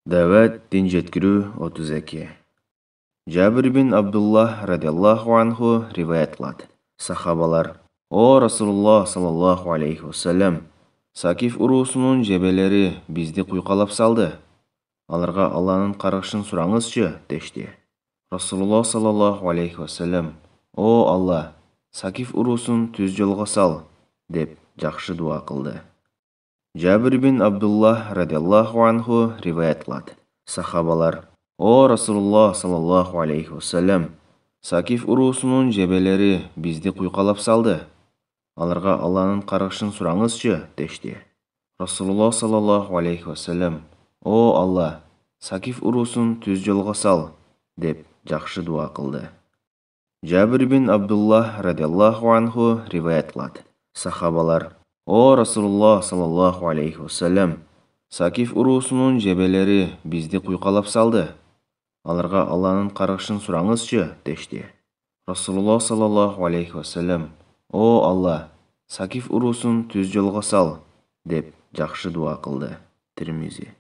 Da'vat din жеткирүү 32. Жабир бин Абдуллах радиаллаху анху риваят кылат. Сахабалар: "О Расулуллах саллаллаху алейхи вассалам, Сакиф уруусунун жебелери бизди куйкалап салды. Аларга Алланын каргышын сураңызчы" дешти. Расулуллах саллаллаху алейхи вассалам: "О Алла, Сакиф уруусун түз жолго сал" деп жакшы дуа кылды. Жабир бин Абдуллах радиаллаху анху риваят кылат. Сахабалар: "О Расулуллах саллаллаху алейхи вассалам, Сакиф уруусунун жебелери бизди куйкалап салды. Аларга Алланын каргышын сураңызчы" дешти. Расулуллах саллаллаху алейхи вассалам: "О Алла, Сакиф уруусун түз жолго сал" деп жакшы дуа кылды. Жабир бин Абдуллах радиаллаху анху риваят кылат. Сахабалар: "О Расулуллах саллаллаху алейхи вассалам, Сакиф уруусунун жебелери бизди куйкалап салды. Аларга Алланын каргышын сураңызчы" дешти. Расулуллах саллаллаху алейхи вассалам: "О Алла, Сакиф уруусун түз жолго сал" деп жакшы дуа кылды. Тирмизи.